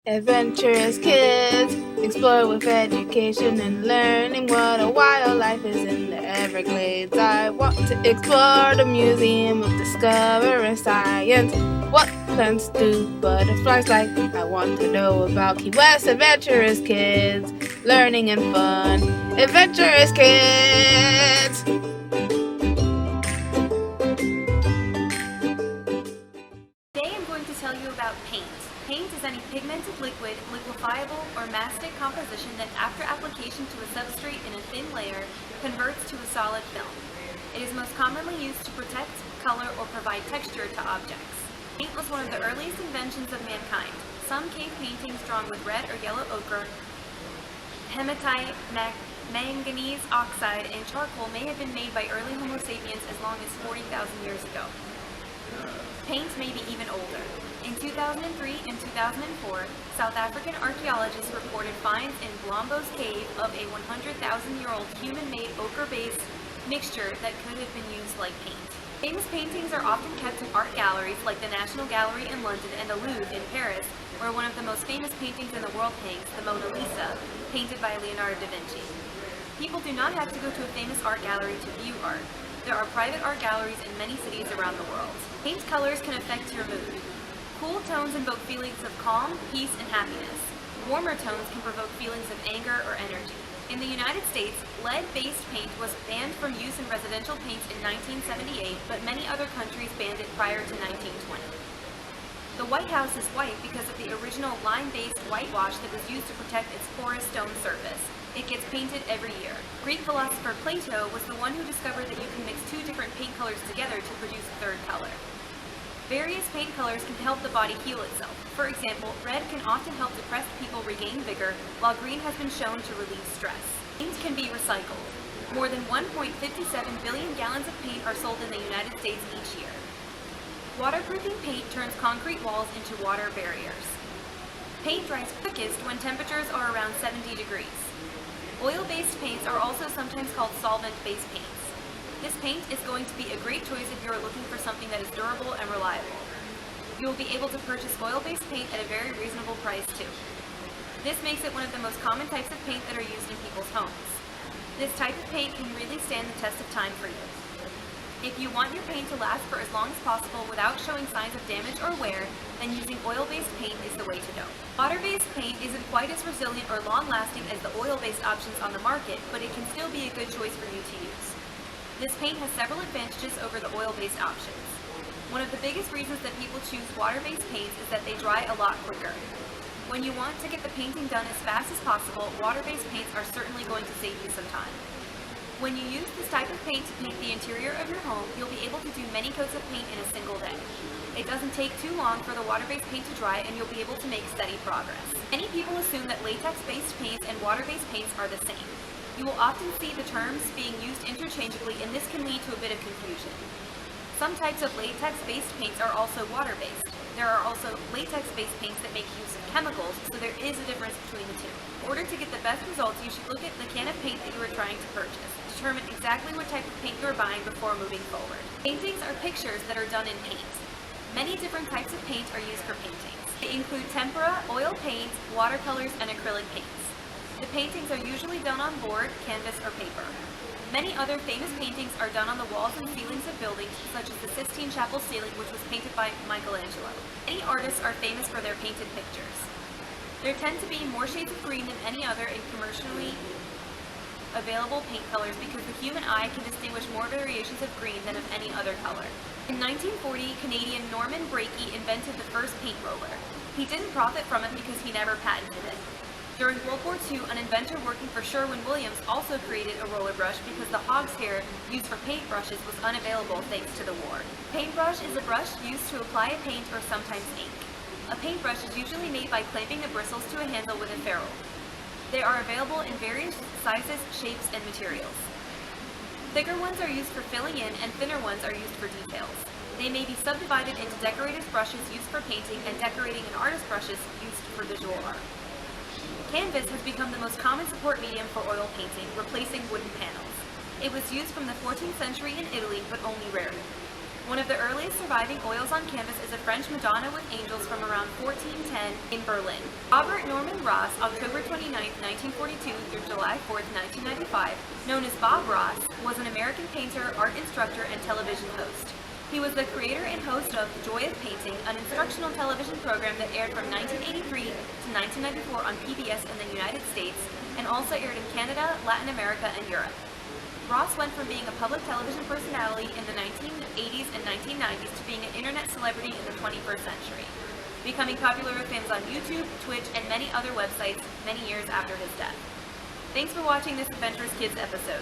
Adventurous kids explore with education and learning what a wild life is in the Everglades. I want to explore the Museum of Discovering Science. What plants do butterflies like? I want to know about Key West. Adventurous kids, learning and fun. Adventurous kids! Today I'm going to tell you about paint. Paint is any pigmented liquid, liquefiable, or mastic composition that after application to a substrate in a thin layer converts to a solid film. It is most commonly used to protect, color, or provide texture to objects. Paint was one of the earliest inventions of mankind. Some cave paintings drawn with red or yellow ochre, hematite, manganese oxide, and charcoal may have been made by early Homo sapiens as long as 40,000 years ago. Paint may be even older. In 2003 and 2004, South African archaeologists reported finds in Blombos Cave of a 100,000-year-old human-made ochre-based mixture that could have been used like paint. Famous paintings are often kept in art galleries like the National Gallery in London and the Louvre in Paris, where one of the most famous paintings in the world hangs, the Mona Lisa, painted by Leonardo da Vinci. People do not have to go to a famous art gallery to view art. There are private art galleries in many cities around the world. Paint colors can affect your mood. Cool tones invoke feelings of calm, peace, and happiness. Warmer tones can provoke feelings of anger or energy. In the United States, lead-based paint was banned from use in residential paints in 1978, but many other countries banned it prior to 1920. The White House is white because of the original lime-based whitewash that was used to protect its porous stone surface. It gets painted every year. Greek philosopher Plato was the one who discovered that you can mix two different paint colors together to produce a third color. Various paint colors can help the body heal itself. For example, red can often help depressed people regain vigor, while green has been shown to relieve stress. Paint can be recycled. More than 1.57 billion gallons of paint are sold in the United States each year. Waterproofing paint turns concrete walls into water barriers. Paint dries quickest when temperatures are around 70 degrees. Oil-based paints are also sometimes called solvent-based paints. This paint is going to be a great choice if you are looking for something that is durable and reliable. You will be able to purchase oil-based paint at a very reasonable price too. This makes it one of the most common types of paint that are used in people's homes. This type of paint can really stand the test of time for you. If you want your paint to last for as long as possible without showing signs of damage or wear, then using oil-based paint is the way to go. Water-based paint isn't quite as resilient or long-lasting as the oil-based options on the market, but it can still be a good choice for you to use. This paint has several advantages over the oil-based options. One of the biggest reasons that people choose water-based paints is that they dry a lot quicker. When you want to get the painting done as fast as possible, water-based paints are certainly going to save you some time. When you use this type of paint to paint the interior of your home, you'll be able to do many coats of paint in a single day. It doesn't take too long for the water-based paint to dry, and you'll be able to make steady progress. Many people assume that latex-based paints and water-based paints are the same. You will often see the terms being used interchangeably, and this can lead to a bit of confusion. Some types of latex-based paints are also water-based. There are also latex-based paints that make use of chemicals, so there is a difference between the two. In order to get the best results, you should look at the can of paint that you are trying to purchase. Determine exactly what type of paint you are buying before moving forward. Paintings are pictures that are done in paint. Many different types of paint are used for paintings. They include tempera, oil paint, watercolors, and acrylic paints. The paintings are usually done on board, canvas, or paper. Many other famous paintings are done on the walls and ceilings of buildings, such as the Sistine Chapel ceiling, which was painted by Michelangelo. Many artists are famous for their painted pictures. There tend to be more shades of green than any other in commercially available paint colors because the human eye can distinguish more variations of green than of any other color. In 1940, Canadian Norman Brakey invented the first paint roller. He didn't profit from it because he never patented it. During World War II, an inventor working for Sherwin-Williams also created a roller brush because the hog's hair used for paintbrushes was unavailable thanks to the war. Paintbrush is a brush used to apply a paint or sometimes ink. A paintbrush is usually made by clamping the bristles to a handle with a ferrule. They are available in various sizes, shapes, and materials. Thicker ones are used for filling in, and thinner ones are used for details. They may be subdivided into decorative brushes used for painting and decorating and artist brushes used for visual art. Canvas has become the most common support medium for oil painting, replacing wooden panels. It was used from the 14th century in Italy, but only rarely. One of the earliest surviving oils on canvas is a French Madonna with angels from around 1410 in Berlin. Robert Norman Ross, October 29, 1942 through July 4, 1995, known as Bob Ross, was an American painter, art instructor, and television host. He was the creator and host of The Joy of Painting, an instructional television program that aired from 1983 to 1994 on PBS in the United States and also aired in Canada, Latin America, and Europe. Ross went from being a public television personality in the 1980s and 1990s to being an internet celebrity in the 21st century, becoming popular with fans on YouTube, Twitch, and many other websites many years after his death. Thanks for watching this Adventurous Kids episode.